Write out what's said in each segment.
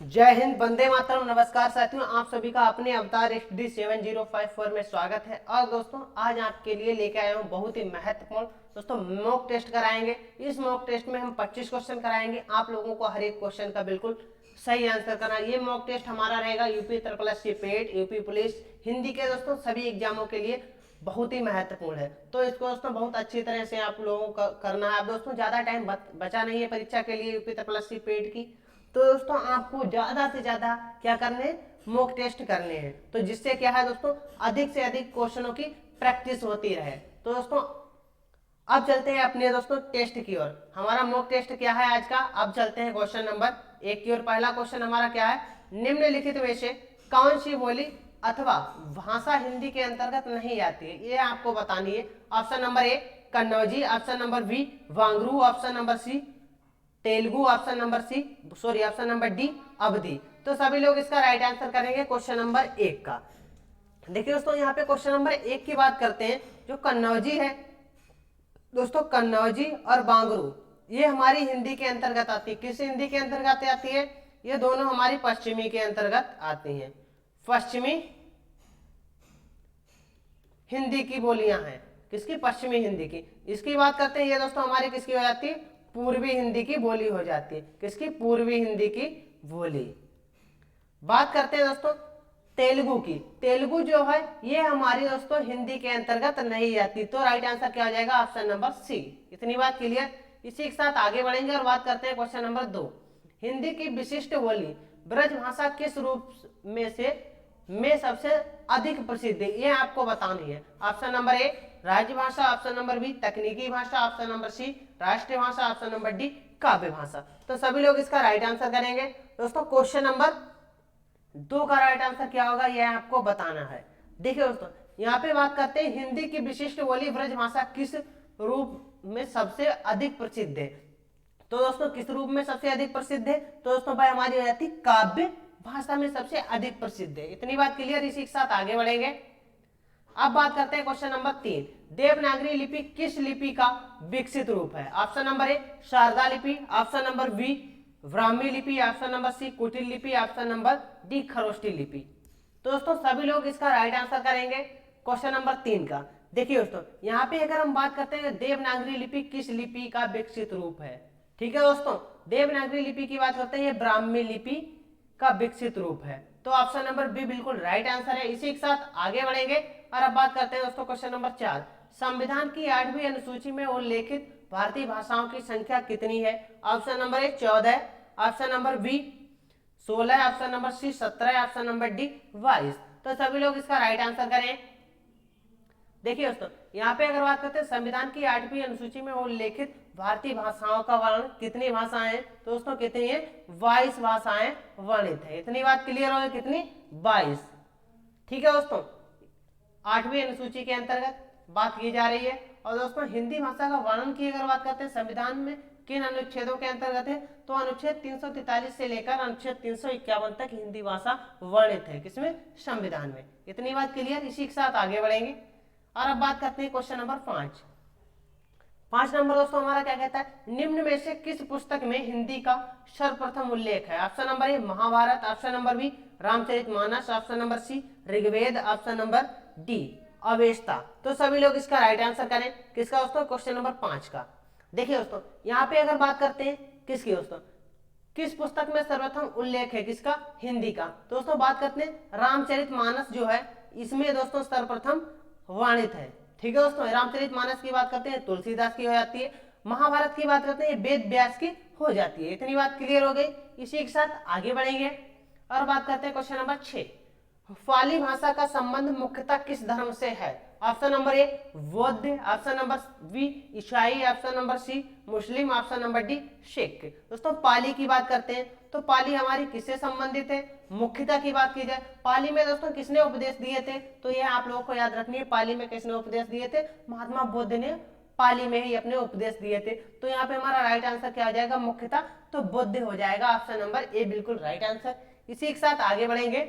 जय हिंद, वंदे मातरम। नमस्कार साथियों, आप सभी का अपने अवतार HD7054 में स्वागत है। और दोस्तों, आज आपके लिए लेके आया हूँ बहुत ही महत्वपूर्ण दोस्तों मॉक टेस्ट कराएंगे। इस मॉक टेस्ट में हम 25 क्वेश्चन कराएंगे। आप लोगों को हर एक क्वेश्चन का बिल्कुल सही आंसर करना। ये मॉक टेस्ट हमारा रहेगा यूपी ट्रिपल पेट, यूपी पुलिस, हिंदी के दोस्तों सभी एग्जामों के लिए बहुत ही महत्वपूर्ण है। तो इसको दोस्तों बहुत अच्छी तरह से आप लोगों को करना है। अब दोस्तों ज़्यादा टाइम बचा नहीं है परीक्षा के लिए यूपी ट्रिपल पेट की। तो दोस्तों आपको ज्यादा से ज्यादा क्या करने, मॉक टेस्ट करने हैं। तो जिससे क्या है दोस्तों, अधिक से अधिक क्वेश्चनों की प्रैक्टिस होती रहे। तो दोस्तों अब चलते हैं अपने दोस्तों टेस्ट की ओर। हमारा मॉक टेस्ट क्या है आज का, अब चलते हैं क्वेश्चन नंबर 1 की ओर। पहला क्वेश्चन हमारा क्या है, निम्नलिखित में से कौन सी बोली अथवा भाषा हिंदी के अंतर्गत नहीं आती है, ये आपको बतानी है। Option number A Kannauji, option number B Bangru, option number C Telugu, option number C option number D Awadhi. तो सभी लोग इसका राइट आंसर करेंगे क्वेश्चन नंबर 1 का। देखिए दोस्तों, यहाँ पे क्वेश्चन नंबर 1 की बात करते हैं। जो कन्नौजी है दोस्तों, कन्नौजी और बांगरू ये हमारी हिंदी के अंतर्गत आती है। किस हिंदी के अंतर्गत आती है? ये दोनों हमारी पश्चिमी के अंतर्गत आती हैं। पश्चिमी हिंदी की बोलियां हैं। किसकी? पश्चिमी हिंदी की। इसकी बात करते हैं, ये दोस्तों हमारी किसकी हो जाती है? पूर्वी हिंदी की बोली हो जाती है। किसकी? पूर्वी हिंदी की बोली। बात करते हैं दोस्तों तेलुगु की। तेलुगु जो है ये हमारी दोस्तों हिंदी के अंतर्गत नहीं आती। तो राइट आंसर क्या हो जाएगा? Option number C. इतनी बात क्लियर। इसी के साथ आगे बढ़ेंगे और बात करते हैं क्वेश्चन नंबर 2। हिंदी की विशिष्ट बोली ब्रज भाषा किस रूप में सबसे अधिक प्रसिद्ध है, ये आपको बतानी है। ऑप्शन नंबर ए राजभाषा, ऑप्शन नंबर बी तकनीकी भाषा, ऑप्शन नंबर सी राष्ट्रीय भाषा, ऑप्शन नंबर डी काव्य भाषा। तो सभी लोग इसका राइट आंसर करेंगे। दोस्तों क्वेश्चन नंबर 2 का राइट आंसर क्या होगा, यह आपको बताना है। देखिए दोस्तों, यहाँ पे बात करते हैं हिंदी की विशिष्ट बोली ब्रज भाषा किस रूप में सबसे अधिक प्रसिद्ध है। तो दोस्तों किस रूप में सबसे अधिक प्रसिद्ध है? तो दोस्तों भाई हमारी हो जाती काव्य भाषा में सबसे अधिक प्रसिद्ध है। इतनी बात क्लियर। इसी के साथ आगे बढ़ेंगे। अब बात करते हैं क्वेश्चन नंबर 3। देवनागरी लिपि किस लिपि का विकसित रूप है? ऑप्शन नंबर ए शारदा लिपि, ऑप्शन नंबर बी ब्राह्मी लिपि, ऑप्शन नंबर सी कुटिल लिपि, ऑप्शन नंबर डी खरोष्टी लिपि। तो दोस्तों सभी लोग इसका राइट आंसर करेंगे क्वेश्चन नंबर 3 का। देखिए दोस्तों, यहाँ पे अगर हम बात करते हैं देवनागरी लिपि किस लिपि का विकसित रूप है, ठीक है दोस्तों, देवनागरी लिपि की बात करते हैं, ये ब्राह्मी लिपि का विकसित रूप है। तो ऑप्शन नंबर बी बिल्कुल राइट आंसर है। इसी के साथ आगे बढ़ेंगे और अब बात करते हैं दोस्तों क्वेश्चन नंबर 4। संविधान की 8वीं अनुसूची में उल्लेखित भारतीय भाषाओं की संख्या कितनी है? Option number A 14, option number B 16, option number C 17, option number D 22। तो सभी लोग इसका राइट आंसर करें। देखिए दोस्तों, यहाँ पे अगर बात करते हैं संविधान की 8वीं अनुसूची में उल्लेखित भारतीय भाषाओं का वर्णन कितनी भाषाएं हैं? तो दोस्तों कितनी है? 22 भाषाएं वर्णित है। इतनी बात क्लियर हो गई, कितनी? 22। ठीक है दोस्तों, 8वीं अनुसूची के अंतर्गत बात की जा रही है। और दोस्तों हिंदी भाषा का वर्णन की अगर बात करते हैं संविधान में किन अनुच्छेदों के अंतर्गत है, तो अनुच्छेद 343 से लेकर अनुच्छेद 351 तक हिंदी भाषा वर्णित है। किसमें? संविधान में। इतनी बात क्लियर। इसी के साथ आगे बढ़ेंगे और अब बात करते हैं क्वेश्चन नंबर 5। 5 नंबर दोस्तों हमारा क्या कहता है, निम्न में से किस पुस्तक में हिंदी का सर्वप्रथम उल्लेख है? Option number A Mahabharata, option number B Ramcharitmanas, option number C Rigveda, option number D Avesta. तो सभी लोग इसका राइट आंसर करें। किसका दोस्तों? क्वेश्चन नंबर 5 का। देखिए दोस्तों, यहाँ पे अगर बात करते हैं किसकी दोस्तों, किस पुस्तक में सर्वप्रथम उल्लेख है किसका? हिंदी का। दोस्तों बात करते हैं रामचरितमानस जो है इसमें दोस्तों सर्वप्रथम वर्णित है। ठीक है दोस्तों, रामचरितमानस की बात करते हैं तुलसीदास की हो जाती है। महाभारत की बात करते हैं वेद व्यास की हो जाती है। इतनी बात क्लियर हो गई। इसी के साथ आगे बढ़ेंगे और बात करते हैं क्वेश्चन नंबर 6। पाली भाषा का संबंध मुख्यतः किस धर्म से है? ऑप्शन नंबर ए बौद्ध, ऑप्शन नंबर बी ईसाई, ऑप्शन नंबर सी मुस्लिम, ऑप्शन नंबर डी सिख। दोस्तों पाली की बात करते हैं तो पाली हमारी किससे संबंधित है? मुख्यतः की बात की जाए, पाली में दोस्तों किसने उपदेश दिए थे? तो ये आप लोगों को याद रखनी है, पाली में किसने उपदेश दिए थे? महात्मा बुद्ध ने पाली में ही अपने उपदेश दिए थे। तो यहाँ पे हमारा राइट आंसर क्या हो जाएगा? मुख्यतः तो बुद्ध हो जाएगा। ऑप्शन नंबर ए बिल्कुल राइट आंसर। इसी के साथ आगे बढ़ेंगे।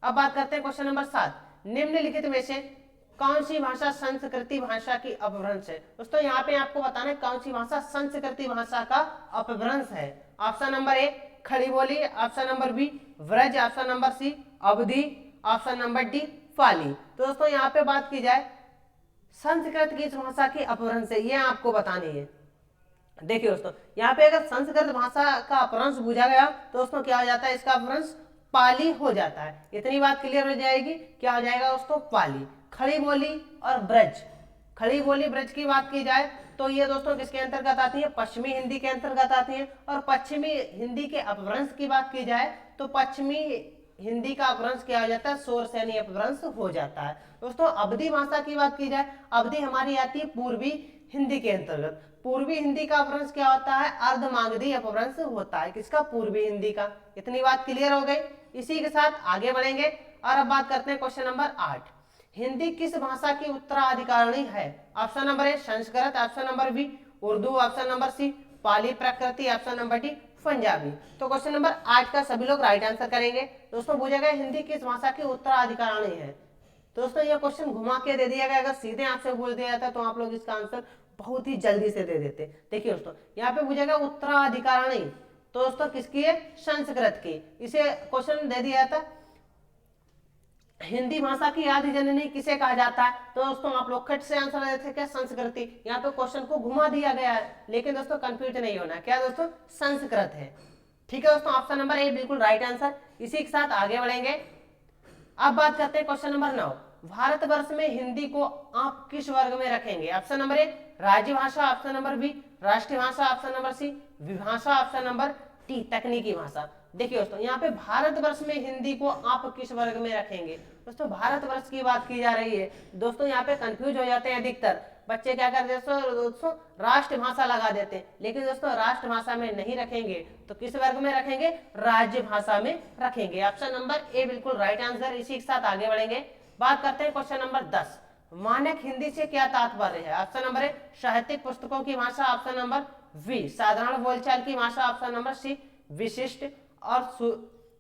अब बात करते हैं क्वेश्चन नंबर 7। निम्नलिखित में से कौन सी भाषा संस्कृति भाषा की अपभ्रंश है? दोस्तों यहाँ पे आपको बताना है कौन सी भाषा संस्कृति भाषा का अपभ्रंश है। Option number A Khari Boli, option number B Vraj, option number C Awadhi, option number D पाली। तो दोस्तों यहाँ पे बात की जाए संस्कृत की इस भाषा की अपभ्रंश है, ये आपको बतानी है। देखिए दोस्तों यहाँ पे अगर संस्कृत भाषा का अपभ्रंश पूछा गया तो दोस्तों क्या हो जाता है, इसका अपभ्रंश पाली हो जाता है। इतनी बात क्लियर हो जाएगी, क्या हो जाएगा दोस्तों, पाली। खड़ी बोली और ब्रज, खड़ी बोली ब्रज की बात की जाए तो ये दोस्तों किसके अंतर्गत आती है, पश्चिमी हिंदी के अंतर्गत आती है। और पश्चिमी हिंदी के अपभ्रंश की बात की जाए तो पश्चिमी हिंदी का अपभ्रंश क्या हो जाता है, शोर सैनी अपभ्रंश हो जाता है। दोस्तों अवधी भाषा की बात की जाए, अवधि हमारी आती है पूर्वी हिंदी के अंतर्गत। पूर्वी हिंदी का अपभ्रंश क्या होता है, अर्धमागधी अपभ्रंश होता है, किसका, पूर्वी हिंदी का। इतनी बात क्लियर हो गई। इसी के साथ आगे बढ़ेंगे और अब बात करते हैं क्वेश्चन नंबर 8। हिंदी किस भाषा की उत्तराधिकारिणी है? Option number A Sanskrit, option number B Urdu, option number C Pali Prakrit, option number D Punjabi. तो क्वेश्चन नंबर 8 का सभी लोग राइट आंसर करेंगे। दोस्तों पूछा गया हिंदी किस भाषा की उत्तराधिकारिणी है। दोस्तों ये क्वेश्चन घुमा के दे दिया गया, अगर सीधे आपसे बोल दिया जाता तो आप लोग इसका आंसर बहुत ही जल्दी से दे देते। देखिए दोस्तों यहाँ पे पूछा गया उत्तराधिकारिणी, तो दोस्तों किसकी है, संस्कृत की। इसे क्वेश्चन दे दिया था हिंदी भाषा की आदि जननी किसे कहा जाता है, तो दोस्तों आप लोग खट से आंसर देते क्या, संस्कृति। यहाँ पे क्वेश्चन को घुमा दिया गया है, लेकिन दोस्तों कंफ्यूज नहीं होना, क्या दोस्तों, संस्कृत है। ठीक है दोस्तों, ऑप्शन नंबर ए बिल्कुल राइट आंसर। इसी के साथ आगे बढ़ेंगे। अब बात करते हैं क्वेश्चन नंबर 9। भारतवर्ष में हिंदी को आप किस वर्ग में रखेंगे? ऑप्शन नंबर ए राज्य भाषा, ऑप्शन नंबर बी राष्ट्रीय भाषा, ऑप्शन नंबर सी विभाषा, ऑप्शन नंबर डी तकनीकी भाषा। देखिए दोस्तों यहाँ पे भारतवर्ष में हिंदी को आप किस वर्ग में रखेंगे? दोस्तों भारतवर्ष की बात की जा रही है। दोस्तों यहाँ पे कंफ्यूज हो जाते हैं अधिकतर बच्चे, क्या करते हैं दोस्तों, राष्ट्रभाषा लगा देते हैं। लेकिन दोस्तों राष्ट्रभाषा में नहीं रखेंगे तो किस वर्ग में रखेंगे, राज्य भाषा में रखेंगे। ऑप्शन नंबर ए बिल्कुल राइट आंसर। इसी के साथ आगे बढ़ेंगे, बात करते हैं क्वेश्चन नंबर 10। मानक हिंदी से क्या तात्पर्य है? ऑप्शन नंबर ए साहित्यिक पुस्तकों की भाषा, ऑप्शन नंबर बी साधारण बोलचाल की भाषा, ऑप्शन नंबर सी विशिष्ट और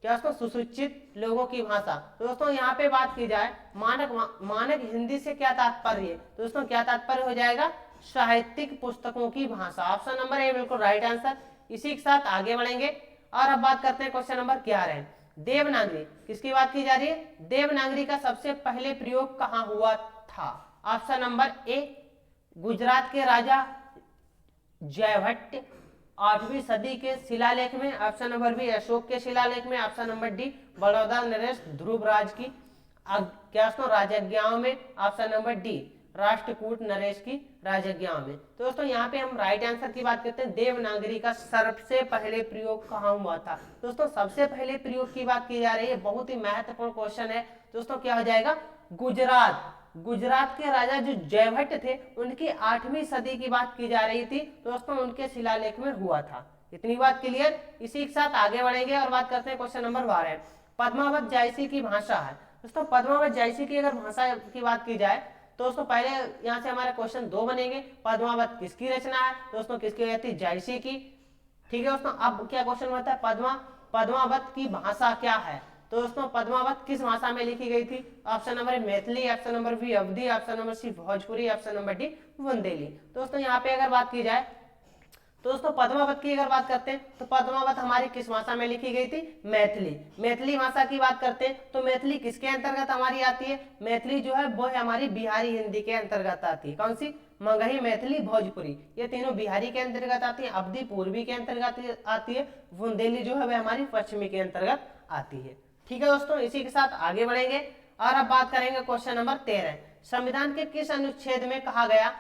क्या दोस्तों सुशिक्षित लोगों की भाषा। तो दोस्तों यहाँ पे बात की जाए मानक हिंदी से क्या तात्पर्य है, दोस्तों क्या तात्पर्य हो जाएगा, साहित्यिक पुस्तकों की भाषा। ऑप्शन नंबर ए बिल्कुल राइट आंसर। इसी के साथ आगे बढ़ेंगे और अब बात करते हैं क्वेश्चन नंबर 11। देवनागरी किसकी बात की जा रही है? देवनागरी का सबसे पहले प्रयोग कहाँ हुआ था? ऑप्शन नंबर ए गुजरात के राजा जयभट्ट 8वीं सदी के शिलालेख में, ऑप्शन नंबर बी अशोक के शिलालेख में, ऑप्शन नंबर डी बड़ौदा नरेश ध्रुवराज की क्या राजज्ञाओं में, ऑप्शन नंबर डी राष्ट्रकूट नरेश की राजज्ञाओं में। तो दोस्तों यहाँ पे हम राइट आंसर की बात करते हैं, देवनागरी का सबसे पहले प्रयोग कहाँ हुआ था? दोस्तों सबसे पहले प्रयोग की बात की जा रही है, बहुत ही महत्वपूर्ण क्वेश्चन है दोस्तों। क्या हो जाएगा, गुजरात के राजा जो जयभट्ट थे उनकी 8वीं सदी की बात की जा रही थी दोस्तों, उनके शिलालेख में हुआ था। इतनी बात क्लियर। इसी के साथ आगे बढ़ेंगे और बात करते हैं क्वेश्चन नंबर 12। पद्मावत जायसी की भाषा है। दोस्तों पद्मावत जायसी की अगर भाषा की बात की जाए तो दोस्तों पहले यहाँ से हमारे क्वेश्चन 2 बनेंगे। पद्मावत किसकी रचना है? दोस्तों किसकी रहती है? जायसी की। ठीक है दोस्तों, अब क्या क्वेश्चन होता है, पद्मावत की भाषा क्या है? तो दोस्तों पद्मावत किस भाषा में लिखी गई थी? Option number A Maithili, option number B Awadhi, option number C Bhojpuri, option number D Bundeli. दोस्तों यहाँ पे अगर बात की जाए तो दोस्तों पद्मावत की अगर बात करते हैं तो पद्मावत हमारी किस भाषा में लिखी गई थी? मैथिली भाषा की बात करते हैं तो मैथिली किसके अंतर्गत हमारी आती है? मैथिली जो है वो है हमारी बिहारी हिंदी के अंतर्गत आती है। कौन सी? मगही, मैथिली, भोजपुरी, ये तीनों बिहारी के अंतर्गत आती है। अवधी पूर्वी के अंतर्गत आती है। बुंदेली जो है वह हमारी पश्चिमी के अंतर्गत आती है। ठीक है दोस्तों, इसी के साथ आगे बढ़ेंगे और अब बात करेंगे क्वेश्चन नंबर 13। संविधान के किस अनुच्छेद में कहा गया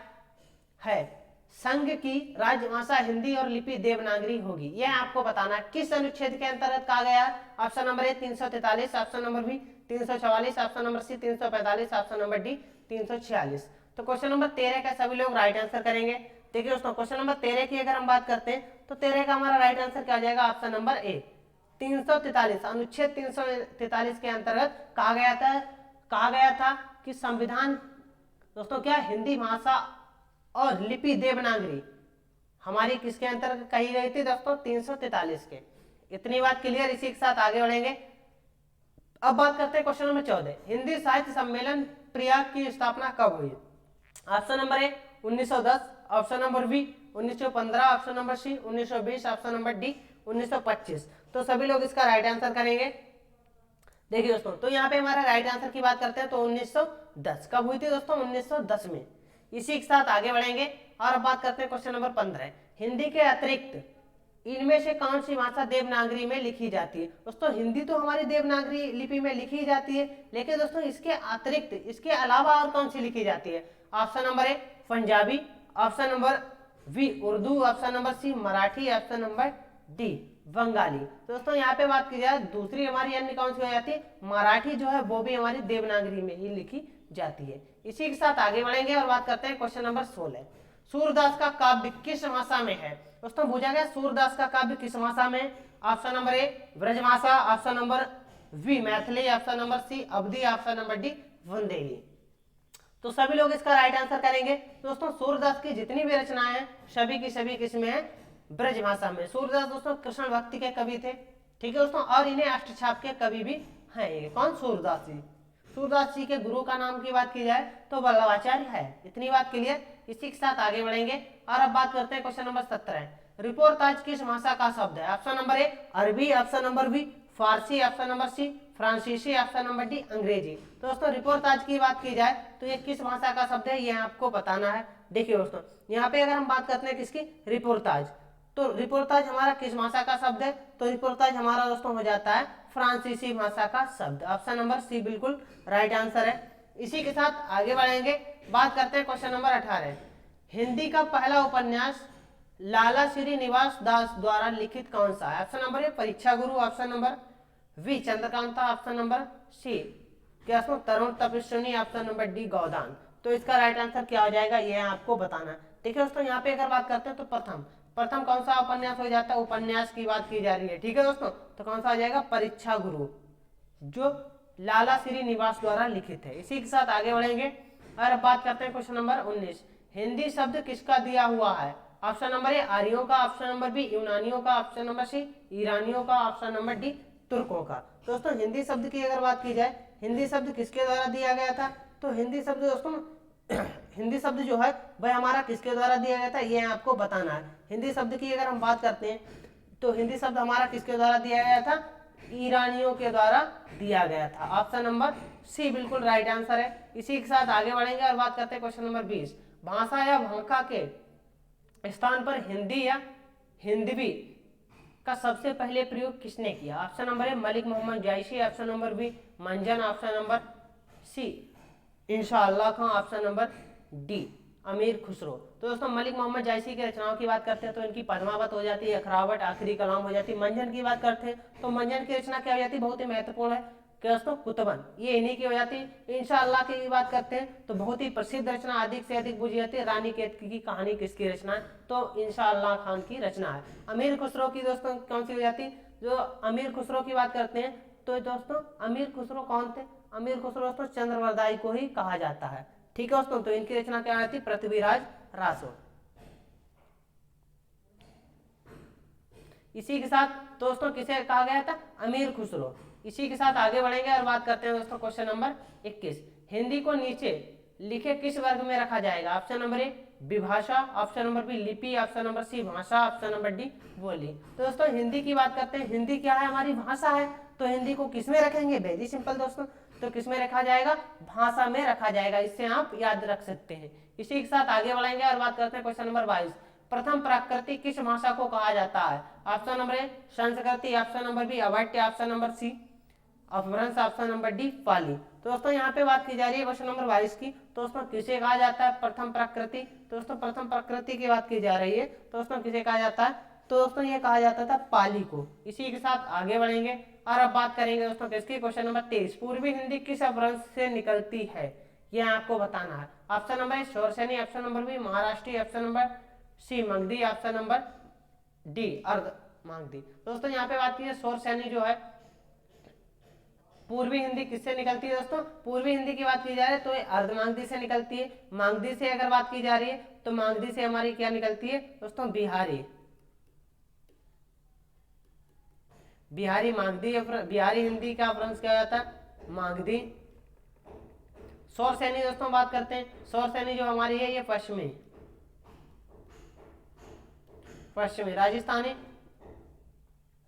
है संघ की राजभाषा हिंदी और लिपि देवनागरी होगी? यह आपको बताना किस अनुच्छेद के अंतर्गत कहा गया है। Option number A 343, option number B 344, option number C 345, option number D 346। तो क्वेश्चन नंबर 13 का सभी लोग राइट आंसर करेंगे। देखिए दोस्तों क्वेश्चन नंबर 13 की अगर हम बात करते हैं तो 13 का हमारा राइट आंसर क्या हो जाएगा? ऑप्शन नंबर ए 343, अनुच्छेद 343 के अंतर्गत कहा गया था कि संविधान दोस्तों क्या हिंदी भाषा और लिपि देवनागरी हमारी किसके अंतर्गत कही गई थी दोस्तों? 343 के। इतनी बात क्लियर। इसी के साथ आगे बढ़ेंगे। अब बात करते हैं क्वेश्चन नंबर 14। हिंदी साहित्य सम्मेलन प्रयाग की स्थापना कब हुई? Option number A 1910, option number B 1915, option number C 1920, option number D 1925। तो सभी लोग इसका राइट आंसर करेंगे। देखिए दोस्तों, तो यहाँ पे हमारा राइट आंसर की बात करते हैं तो 1910 कब हुई थी दोस्तों? 1910 में। इसी के साथ आगे बढ़ेंगे और अब बात करते हैं क्वेश्चन नंबर 15। हिंदी के अतिरिक्त इनमें से कौन सी भाषा देवनागरी में लिखी जाती है? दोस्तों हिंदी तो हमारी देवनागरी लिपि में लिखी जाती है, लेकिन दोस्तों इसके अतिरिक्त, इसके अलावा और कौन सी लिखी जाती है? Option number A Punjabi, option number B Urdu, option number C Marathi, option number D Bengali. तो दोस्तों यहाँ पे बात की जाए दूसरी हमारी अन्य कौन सी हो जाती है? मराठी जो है वो भी हमारी देवनागरी में ही लिखी जाती है। इसी के साथ आगे बढ़ेंगे और बात करते हैं क्वेश्चन नंबर 16। सूरदास का काव्य किस भाषा में है? दोस्तों पूछा गया सूरदास का काव्य किस भाषा में? Option number A Brajbhasha, option number B Maithili, option number C Awadhi, option number D Bundeli. तो सभी लोग इसका राइट आंसर करेंगे। दोस्तों सूरदास की जितनी भी रचनाएं हैं सभी की सभी किसमें है? ब्रजभाषा में। सूरदास दोस्तों कृष्ण भक्ति के कवि थे, ठीक है दोस्तों, और इन्हें अष्टछाप के कवि भी हैं। ये कौन? सूरदास जी। सूरदास जी के गुरु का नाम की बात की जाए तो वल्लभाचार्य है। इतनी बात क्लियर। इसी के साथ आगे बढ़ेंगे और अब बात करते हैं क्वेश्चन नंबर 17। रिपोर्ताज किस भाषा का शब्द है? ऑप्शन नंबर ए अरबी, ऑप्शन नंबर बी फारसी, ऑप्शन नंबर सी फ्रांसीसी, ऑप्शन नंबर डी अंग्रेजी। तो दोस्तों रिपोर्ताज की बात की जाए तो ये किस भाषा का शब्द है, ये आपको बताना है। देखिए दोस्तों यहाँ पे अगर हम बात करते हैं किसकी? रिपोर्ताज, तो रिपोर्ताज हमारा किस भाषा का शब्द है? तो रिपोर्ताज हमारा दोस्तों हो जाता है फ्रांसीसी भाषा का शब्द। ऑप्शन नंबर सी बिल्कुल राइट आंसर है। इसी के साथ आगे बढ़ेंगे, बात करते हैं क्वेश्चन नंबर 18। हिंदी का पहला उपन्यास लाला श्रीनिवास दास द्वारा लिखित कौन सा है? Option number A Pariksha Guru, option number B Chandrakanta, option number C क्या तरुण तपस्विनी, ऑप्शन नंबर डी गोदान। तो इसका राइट आंसर क्या हो जाएगा, ये आपको बताना है। देखिए दोस्तों यहाँ पे अगर बात करते हैं तो प्रथम कौन सा उपन्यास हो जाता है? उपन्यास की बात की जा रही है, ठीक है दोस्तों, तो कौन सा आ जाएगा? परीक्षा गुरु, जो लाला श्रीनिवास द्वारा लिखित है। इसी के साथ आगे बढ़ेंगे और अब बात करते हैं क्वेश्चन नंबर 19। हिंदी शब्द किसका दिया हुआ है? ऑप्शन नंबर ए आर्यों का, ऑप्शन नंबर बी यूनानियों का, ऑप्शन नंबर सी ईरानियों का, ऑप्शन नंबर डी तुर्कों का। दोस्तों हिंदी शब्द की अगर बात की जाए, हिंदी शब्द किसके द्वारा दिया गया था? तो हिंदी शब्द दोस्तों हिंदी शब्द जो है वह हमारा किसके द्वारा दिया गया था, ये आपको बताना है। हिंदी शब्द की अगर हम बात करते हैं तो हिंदी शब्द हमारा किसके द्वारा दिया गया था? ईरानियों के द्वारा दिया गया था। ऑप्शन नंबर सी बिल्कुल राइट आंसर है। इसी के साथ आगे बढ़ेंगे और बात करते हैं क्वेश्चन नंबर 20। भाषा या भाषा के स्थान पर हिंदी या हिंदवी का सबसे पहले प्रयोग किसने किया? Option number A Malik Mohammad Jayasi, option number B Manjhan, option number C Inshallah Khan, option number D अमीर खुसरो। तो दोस्तों मलिक मोहम्मद जायसी की रचनाओं की बात करते हैं तो इनकी पद्मावत हो जाती है, अखरावट, आखिरी कलाम हो जाती है। मंजन की बात करते हैं तो मंजन की रचना क्या हो जाती है? बहुत ही महत्वपूर्ण है, क्या दोस्तों? कुतबन, ये इन्हीं की हो जाती है। इंशाअल्लाह की बात करते हैं तो बहुत ही प्रसिद्ध रचना, अधिक से अधिक बुझी जाती है, रानी केतकी की कहानी किसकी रचना है? तो इंशाअल्लाह खान की रचना है। अमीर खुसरो की दोस्तों कौन सी हो जाती है? जो अमीर खुसरो की बात करते हैं तो दोस्तों अमीर खुसरो कौन थे? अमीर खुसरो दोस्तों चंद्रवरदाई को ही कहा जाता है, ठीक है दोस्तों। तो इनकी रचना क्या आती है? पृथ्वीराज रासो। इसी के साथ दोस्तों किसे कहा गया था? अमीर खुसरो। इसी के साथ आगे बढ़ेंगे और बात करते हैं दोस्तों क्वेश्चन नंबर 21। हिंदी को नीचे लिखे किस वर्ग में रखा जाएगा? ऑप्शन नंबर ए विभाषा, ऑप्शन नंबर बी लिपि, ऑप्शन नंबर सी भाषा, ऑप्शन नंबर डी बोली। तो दोस्तों हिंदी की बात करते हैं, हिंदी क्या है? हमारी भाषा है। तो हिंदी को किस में रखेंगे? वेरी सिंपल दोस्तों, तो किस में रखा जाएगा? भाषा में रखा जाएगा। इससे आप याद रख सकते हैं। इसी के साथ आगे बढ़ेंगे और बात करते हैं क्वेश्चन नंबर 22। प्रथम प्राकृति किस भाषा को कहा जाता है? ऑप्शन नंबर ए संस्कृति, ऑप्शन नंबर बी अवट्य, option number C Apabhramsha, option number D पाली। तो दोस्तों यहाँ पे बात की जा रही है क्वेश्चन नंबर 22 की। तो दोस्तों किसे कहा जाता है प्रथम प्राकृति? तो दोस्तों प्रथम प्राकृति की बात की जा रही है तो दोस्तों किसे कहा जाता है? तो दोस्तों ये कहा जाता था पाली को। इसी के साथ आगे बढ़ेंगे और अब बात करेंगे दोस्तों किसकी? Question number 23। पूर्वी हिंदी किस अपभ्रंश से निकलती है, यह आपको बताना है। Option number A Shauraseni, option number B Maharashtri, option number C Magadhi, option number D Ardha Magadhi. दोस्तों यहाँ पे बात की है शौरसेनी जो है पूर्वी हिंदी किससे निकलती है? दोस्तों पूर्वी हिंदी की बात की जा रही है तो ये अर्धमागधी से निकलती है। मागधी से अगर बात की जा रही है तो मागधी से हमारी क्या निकलती है दोस्तों? बिहारी। बिहारी मागधी, बिहारी हिंदी का अपभ्रंश क्या जाता है? मागधी। शौरसेनी दोस्तों बात करते हैं, शौरसेनी जो हमारी है ये पश्चिमी राजस्थानी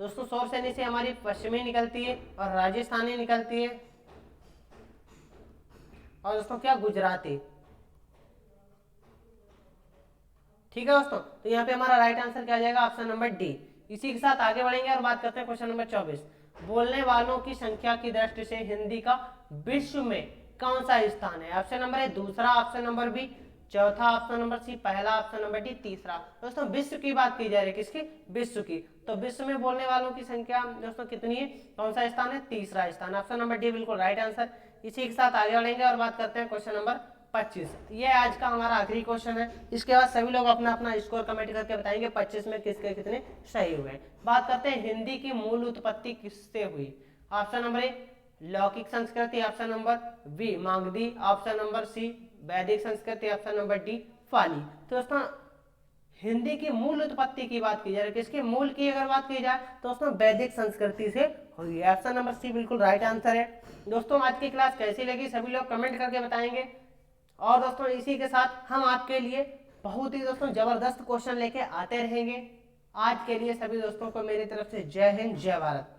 दोस्तों सौर सेना से हमारी पश्चिमी निकलती है और राजस्थानी निकलती है, और दोस्तों क्या गुजराती। ठीक है दोस्तों, तो यहाँ पे हमारा राइट आंसर क्या आ जाएगा, ऑप्शन नंबर डी। इसी के साथ आगे बढ़ेंगे और बात करते हैं क्वेश्चन नंबर 24। बोलने वालों की संख्या की दृष्टि से हिंदी का विश्व में कौन सा स्थान है? ऑप्शन नंबर ए दूसरा, ऑप्शन नंबर बी चौथा, ऑप्शन नंबर सी पहला, ऑप्शन नंबर डी तीसरा। दोस्तों विश्व की बात की जा रही है, किसकी? विश्व की। तो विश्व में बोलने वालों की संख्या दोस्तों कितनी है, कौन सा स्थान है? तीसरा स्थान। ऑप्शन नंबर डी बिल्कुल राइट आंसर। इसी के साथ आगे बढ़ेंगे और बात करते हैं क्वेश्चन नंबर 25। ये आज का हमारा आखिरी क्वेश्चन है। इसके बाद सभी लोग अपना अपना स्कोर कमेंट करके बताएंगे 25 में किसके कितने सही हुए। बात करते हैं हिंदी की मूल उत्पत्ति किससे हुई? ऑप्शन नंबर ए लौकिक संस्कृति, option number B Magadhi, option number C वैदिक संस्कृति, ऑप्शन नंबर डी पाली। तो दोस्तों हिंदी की मूल उत्पत्ति की बात की जाए, किसके मूल की अगर बात की जाए तो दोस्तों वैदिक संस्कृति से हुई है। ऑप्शन नंबर सी बिल्कुल राइट आंसर है। दोस्तों आज की क्लास कैसी लगी सभी लोग कमेंट करके बताएंगे। और दोस्तों इसी के साथ हम आपके लिए बहुत ही दोस्तों जबरदस्त क्वेश्चन लेके आते रहेंगे। आज के लिए सभी दोस्तों को मेरी तरफ से जय हिंद, जय भारत।